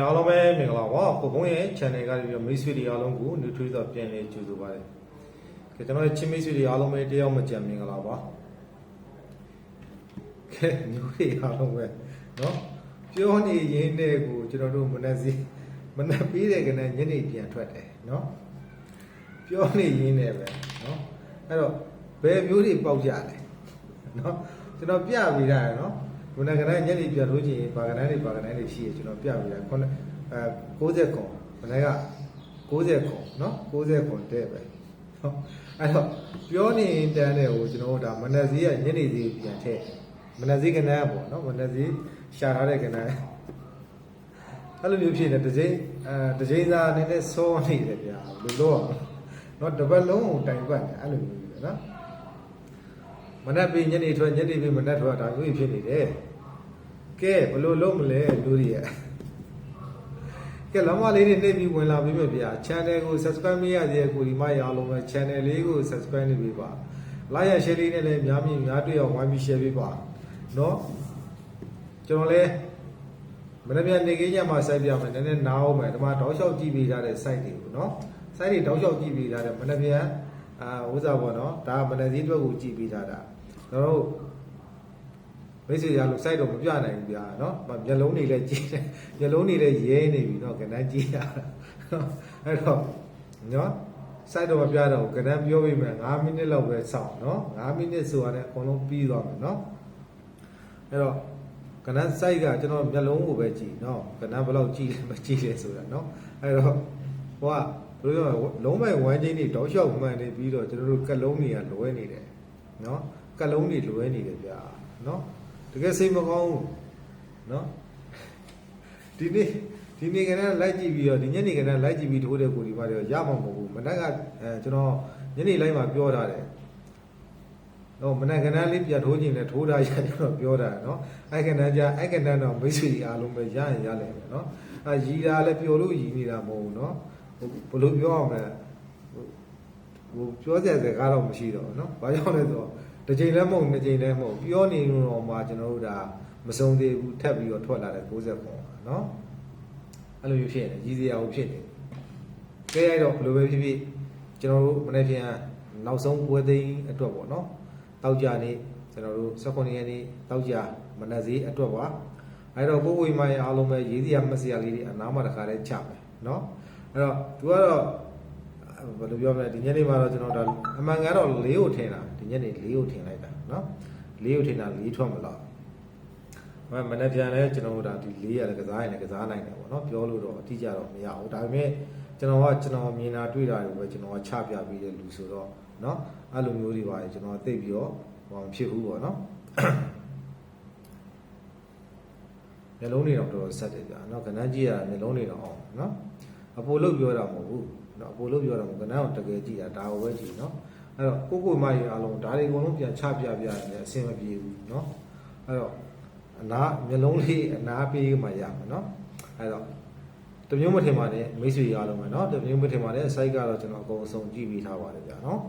အားလုံးပဲမင်္ဂလာပါကိုဘုန်းရဲ့ channel ကပြီးတော့မိတ်ဆွေတွေအားလုံးကို nutrition ပြန်လည်ကြိုဆိုပါတယ်ကဲကျွန်တော်ရဲ့ချင်းမိတ်ဆွေတွေအားလုံးပဲတယောက်မကြံမင်္ဂလာပါကဲမျိုးတွေအားလုံးပဲเนาะပြောနေရင်းတဲ့ကိုကျွန်တော်တို့မနက်ပြီးတဲ့ကနေ့ညနေပြန်ထွက်တယ်เนาะပြောနေရင်းနဲ့ပဲเนาะအဲ့တော့ဘယ်မျိုးတွေပေါက်ကြလဲเนาะကျွန်တော်ပြပေးတာเนาะဘုန်းကလည်းညနေပြန်လို့ချင်းဘာကနန်းတွေရှိရကျွန်တော်ပြပေးတာ90ခွန်ဘုန်းက90ခွန်เนาะ90ခွန်တဲ့ပဲเนาะအဲ့တော့ပြောနေတန်းတဲ့ကိုကျွန်တော်တို့ဒါမနက်စည်းကညနေစည်းပြန်ထည့်မနက်စည်းကနန်းပေါ့เนาะမနက်စည်းရှာထားတဲ့ကနန်းအဲ့လိုမျိုးဖြစ်နေတစ်ချိန်စာအနေနဲ့စောနေတယ်ဗျာဘယ်လိုတော့เนาะတပတ်လုံးကိုတိုင်ပတ်တယ်အဲ့လိုမျိုးပဲเนาะမနက်ပြီးညနေထွက်ညနေပြီးမနက်ထွက်ဒါမျိုးဖြစ်နေတယ်ကဲဘယ်လိုလုပ်မလဲလူတွေရဲ့ကဲလမ်းမလေးတွေနှိပ်ပြီးဝင်လာပြီပဲဗျာ channel ကို subscribe မရသေးတဲ့ကိုဒီမရအောင်လို့ပဲ channel လေးကို subscribe လုပ်ပေးပါ like ရ share လေးနဲ့လည်းများတွေ့အောင်ဝိုင်းပြီး share ပေးပါเนาะကျွန်တော်လည်းမနေ့ကနေခင်းညမှာ site ပြမယ်နည်းနည်းနားအောင်မယ်ဒီမှာတောက်လျှောက်ကြည့်ပေးထားတဲ့ site တွေကိုเนาะ site တွေတောက်လျှောက်ကြည့်ပေးထားတယ်မနေ့ပြန်ဥစားပေါ့เนาะဒါမနေ့စည်းအတွက်ကိုကြည့်ပေးထားတာကျွန်တော်တို့မိတ်ဆွေရလို့ site တော့မပြနိုင်ဘူးဗျာเนาะမျက်လုံးတွေလည်းကြည့်တယ်မျက်လုံးတွေလည်းရဲနေပြီเนาะကဏ္ဍကြည့်ရအဲ့တော့เนาะ site တော့မပြတော့ဘူးကဏ္ဍပြောပေးမယ်5မိနစ်လောက်ပဲစောင့်เนาะ5မိနစ်ဆိုရတယ်အကုန်လုံးပြီးသွားမယ်เนาะအဲ့တော့ကဏ္ဍ site ကကျွန်တော်မျက်လုံးကိုပဲကြည့်เนาะကဏ္ဍဘယ်လောက်ကြည့်လဲမကြည့်လဲဆိုတာเนาะအဲ့တော့ဟိုကဘယ်လိုပြောလုံးမိုင်ဝမ်းချင်းတွေတောက်လျှောက်မှန်နေပြီးတော့ကျွန်တော်တို့ကက်လုံးတွေကလွဲနေတယ်เนาะကက်လုံးတွေလွဲနေတယ်ဗျာเนาะတကယ်စိတ်မကောင်းဘူးเนาะဒီနေ့ကလည်းလိုက်ကြည့်ပြီးတော့ဒီညနေကလည်းလိုက်ကြည့်ပြီးထိုးတဲ့ကိုဒီမှာတော့ရမှာမဟုတ်ဘူးမနက်ကကျွန်တော်ညနေလိုက်မှာပြောထားတယ်ဟိုမနက်ကလည်းလေးပြထိုးခြင်းနဲ့ထိုးထားရကျွန်တော်ပြောတာเนาะအဲ့ကဏ္ဍတော့မိတ်ဆွေအားလုံးပဲရရင်ရလိမ့်မယ်เนาะရီတာလည်းပျော်လို့ရီနေတာမဟုတ်ဘူးเนาะဘယ်လိုပြောအောင်လဲဟိုပြောစရာစကားတော့မရှိတော့ဘူးเนาะဘာကြောင့်လဲဆိုတော့တစ်ချိန်လည်းမဟုတ်နှစ်ချိန်လည်းမဟုတ်ပြောနေလို့မှကျွန်တော်တို့ဒါမစုံသေးဘူးထပ်ပြီးတော့ထွက်လာတဲ့60ခွန်เนาะအဲ့လိုမျိုးဖြစ်နေရည်စရာကိုဖြစ်နေကဲရတော့ဘယ်လိုပဲဖြစ်ဖြစ်ကျွန်တော်တို့မနေ့ပြန်နောက်ဆုံးပွဲသိမ်းအတွက်ပေါ့เนาะတောက်ကြနေ့ကျွန်တော်တို့19ရက်နေ့တောက်ကြမနက်စီအတွက်ပါအဲ့တော့ကိုဝေမိုင်းအားလုံးပဲရည်စရာမစရာလေးတွေအနားမှာတခါတည်းချမယ်เนาะအဲ့တော့သူကတော့ဘယ်လိုပြောမလဲဒီညနေမှာတော့ကျွန်တော်ဒါအမှန်ကတော့4ကိုထင်တာဒီညနေ4ကိုထင်လိုက်တာเนาะ4ကိုထင်တာ4ထွက်မလားမနေ့ပြန်လဲကျွန်တော်တို့ဒါဒီ4ရလည်းကစားရင်လည်းကစားနိုင်တယ်ပေါ့เนาะပြောလို့တော့အတိအကျတော့မရဘူးဒါပေမဲ့ကျွန်တော်မြင်တာတွေ့တာတွေပဲကျွန်တော်ကချပြပြီးတဲ့လူဆိုတော့เนาะအဲ့လိုမျိုးတွေပါကျွန်တော်သိပြီးတော့ဟောမဖြစ်ဘူးပေါ့เนาะမျက်လုံးတွေတော့တော်တော်ဆက်တယ်ကြာเนาะကဏ္ဍကြည့်ရတာမျက်လုံးတွေတော့အောင်เนาะအပိုလို့ပြောတာမဟုတ်ဘူးเนาะအပိုလို့ပြောတာမဟုတ်ကဏ္ဍကိုတကယ်ကြည့်တာဒါကိုပဲကြည့်เนาะအဲ့တော့ကိုမကြီးအားလုံးဒါတွေအကုန်လုံးပြန်ချပြရတယ်အဆင်မပြေဘူးเนาะအဲ့တော့အနာမျက်လုံးလေးအနာပေးမှရမှာเนาะအဲ့တော့တမျိုးမထင်ပါနဲ့မိတ်ဆွေအားလုံးပဲเนาะတမျိုးမထင်ပါနဲ့ site ကတော့ကျွန်တော်အကုန်အစုံကြည့်ပြီးထားပါတယ်ဗျာเนาะ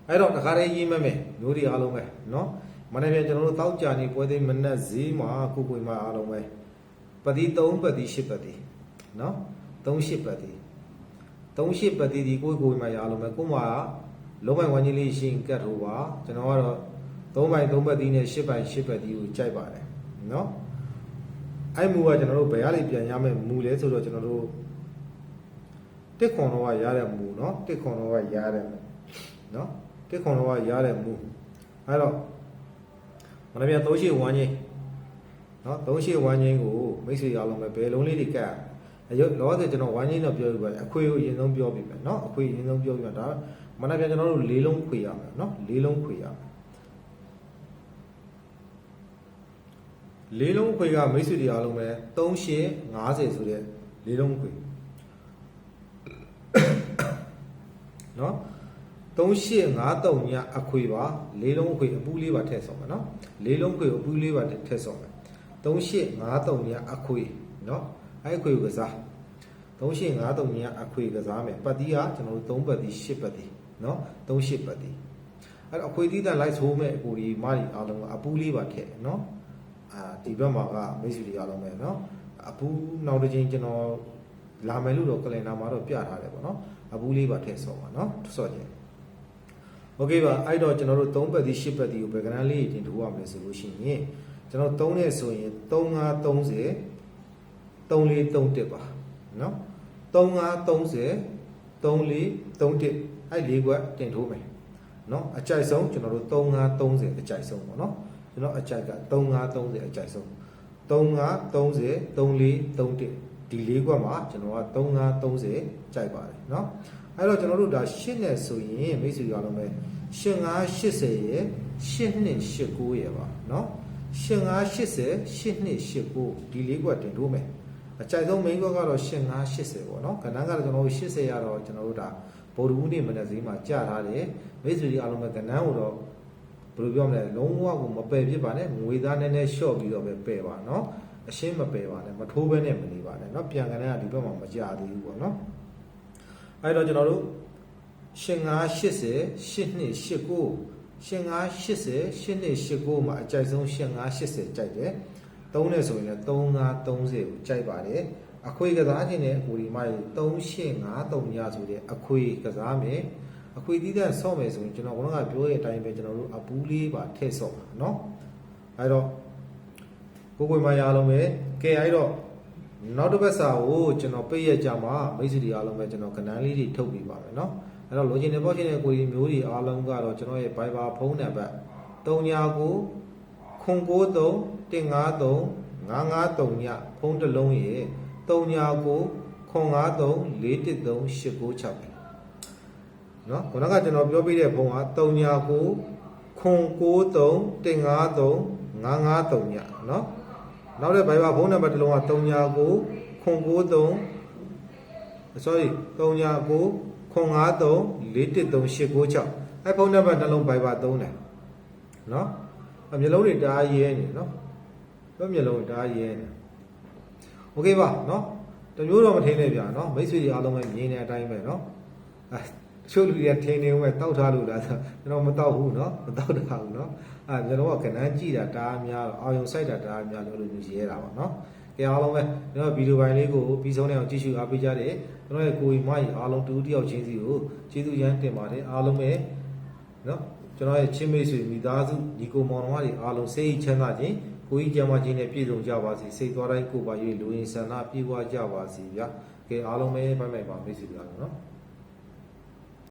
အဲ့တော့တခါတည်းရေးမယ်မျိုးတွေအားလုံးပဲเนาะမနေ့ပြန်ကျွန်တော်တို့တောက်ကြနေပွဲသိမ်းမနက်ဈေးမှာကိုမအားလုံးပဲပတိ3ပတိ10ပတိเนาะ38ပတိ38ပတိဒီကိုမအားလုံးပဲကိုမလုံးမိုင်ဝန်းကြီးလေးရှင်းကတ်ထိုးပါကျွန်တော်ကတော့3ပိုင်3ပတ်သီးနဲ့10ပိုင်10ပတ်သီးကိုကြိုက်ပါတယ်เนาะအဲ့မူကကျွန်တော်တို့ဘယ်ရလေးပြန်ရမယ်မူလဲဆိုတော့ကျွန်တော်တို့တစ်ခွန်တော့ရတဲ့မူเนาะတစ်ခွန်တော့ရတဲ့เนาะတစ်ခွန်တော့ရတဲ့မူအဲ့တော့မနေ့ပြန်38ဝန်းကြီးเนาะ38ဝန်းကြီးကိုမိတ်ဆွေအားလုံးပဲဘယ်လုံးလေးတွေကတ်လောလောဆယ်ကျွန်တော်ဝန်းကြီးတော့ပြောပြပါအခွေကိုအရင်ဆုံးပြောပြမယ်เนาะအခွေအရင်ဆုံးပြောပြတာမနေ့ပြန်ကျွန်တော်တို့၄လုံးခွေရမယ်เนาะ၄လုံးခွေရမယ်လေးလုံးခွေကမိတ်ဆွေတွေအားလုံးပဲ3850ဆိုတဲ့လေးလုံးခွေเนาะ3853ညအခွေပါလေးလုံးခွေအပူးလေးပါထည့်ဆောင်မယ်เนาะလေးလုံးခွေအပူးလေးပါထည့်ဆောင်မယ်3853ညအခွေเนาะအဲ့ခွေကိုကစား3853ညအခွေကစားမယ်ပတ်တီးကကျွန်တော်တို့3ပတ်တီး10ပတ်တီးเนาะ38ပတ်တီးအဲ့တော့အခွေတီးတန်လိုက်ဆိုးမဲ့အကိုဒီမားဒီအားလုံးကအပူးလေးပါထည့်เนาะဒီဘက်မှာကမိတ်ဆွေတွေအားလုံးပဲเนาะ အဘူးနောက်တစ်ချိန်ကျွန်တော်လာမယ်လို့တော့ကလင်နာမှာတော့ပြထားတယ်ပေါ့နော်အဘူးလေးပါထည့်ဆော့ပါနော်ဆော့ခြင်းโอเคပါအဲ့တော့ကျွန်တော်တို့3ပတ်ဒီ10ပတ်ဒီကိုဘယ်ကဏ္ဍလေးတင်ထိုးရမလဲဆိုလို့ရှိရင်ကျွန်တော်3နဲ့ဆိုရင်3530 3431ပါနော်3530 3431အဲ့လေးကွက်တင်ထိုးမယ်နော်အကြိုက်ဆုံးကျွန်တော်တို့3530အကြိုက်ဆုံးပေါ့နော်ကျွန်တော်အကြိုက်က3530အကြိုက်ဆုံး3530 3431ဒီလေးကွက်မှာကျွန်တော်က3530ကြိုက်ပါတယ်เนาะအဲ့တော့ကျွန်တော်တို့ဒါ8နဲ့ဆိုရင်မိတ်ဆွေရအောင်ပဲ8580ရဲ့8289ရဲ့ပါเนาะ8580 8289ဒီလေးကွက်တင်ထိုးမယ်အကြိုက်ဆုံး main ကွက်ကတော့8580ပေါ့เนาะကဏ္ဍကတော့ကျွန်တော်တို့80ရတော့ကျွန်တော်တို့ဒါဗုဒ္ဓဦးနေ့မနေ့ဈေးမှာကြာထားတယ်မိတ်ဆွေတွေအားလုံးပဲကဏ္ဍကိုတော့ဘယ်လိုပြောမလဲလုံးဝကိုမပယ်ဖြစ်ပါနဲ့ငွေသားနည်းနည်းလျှော့ပြီးတော့ပဲပယ်ပါเนาะအရှင်းမပယ်ပါနဲ့မထိုးဘဲနဲ့မနေပါနဲ့เนาะပြန်ကဏ္ဍကဒီဘက်မှာမကြာသေးဘူးပေါ့เนาะအဲ့တော့ကျွန်တော်တို့8580 8289 8580 8289မှာအကြိုက်ဆုံး8580ကြိုက်တယ်3နဲ့ဆိုရင်လည်း3530ကိုကြိုက်ပါတယ်အခွေကစားခြင်းနဲ့အကိုဒီမကြီး3853ညဆိုတဲ့အခွေကစားမယ်အခွေသီးသန့်ဆော့မယ်ဆိုရင်ကျွန်တော်ကတော့ပြောတဲ့အတိုင်းပဲကျွန်တော်တို့အပူးလေးပါထည့်ဆော့ပါเนาะအဲ့တော့ကိုကိုမရအောင်ပဲကဲအဲ့တော့နောက်တစ်ပတ်စာကိုကျွန်တော်ပိတ်ရကြမှာမိတ်ဆွေတွေအားလုံးပဲကျွန်တော်ကဏ္ဍလေးတွေထုတ်ပြပါမယ်เนาะအဲ့တော့လိုချင်တဲ့ပေါ့ရှင်တဲ့ကိုကြီးမျိုးတွေအားလုံးကတော့ကျွန်တော်ရဲ့ Viber ဖုန်းနံပါတ်39 993 153 553ညဖုန်းတစ်လုံးရဲ့39 953 413 896เนาะခုနကကျွန်တော်ပြောပြတဲ့ဖုန်းက39 993 153 553ညเนาะနောက်တဲ့ Viber ဖုန်းနံပါတ်တစ်လုံးက39 993 sorry 39 953 413 896အဲ့ဖုန်းနံပါတ်တစ်လုံး Viber သုံးတယ်เนาะမျက်လုံးတွေတအားရဲနေเนาะပြောမျက်လုံးတအားရဲနေโอเคပါเนาะတမျိုးတော့မထင်းနဲ့ဗျာเนาะမိတ်ဆွေတွေအားလုံးပဲမြင်တဲ့အတိုင်းပဲเนาะအဲချို့လူတွေကထင်းနေဦးမဲ့တောက်ထားလို့လားဆိုကျွန်တော်မတောက်ဘူးเนาะမတောက်တာဘူးเนาะအဲကျွန်တော်ကကဏ္ဍကြည့်တာတအားများတော့အာယုံစိုက်တာတအားများလို့လူရဲတာပါเนาะကြအားလုံးပဲကျွန်တော်ဗီဒီယိုပိုင်းလေးကိုပြီးဆုံးတဲ့အောင်ကြည့်ရှုအားပေးကြတယ်ကျွန်တော်ရဲ့ကိုယ်မကြီးအားလုံးတူတယောက်ချင်းစီကိုကျေးဇူးရမ်းတင်ပါတယ်အားလုံးပဲเนาะကျွန်တော်ရဲ့ချင်းမိတ်ဆွေမိသားစုဒီကိုမောင်တော်တွေအားလုံးစိတ်ချမ်းသာခြင်းကိုကြီးကျမ်းမာခြင်းနဲ့ပြည့်စုံကြပါစေစိတ်သွားတိုင်းကိုယ်ပါ၍လူရင်းဆန္ဒပြေဝကြပါစေဗျာကဲအားလုံးပဲဖိုင်ဖိုင်ပါမိတ်ဆွေများနော်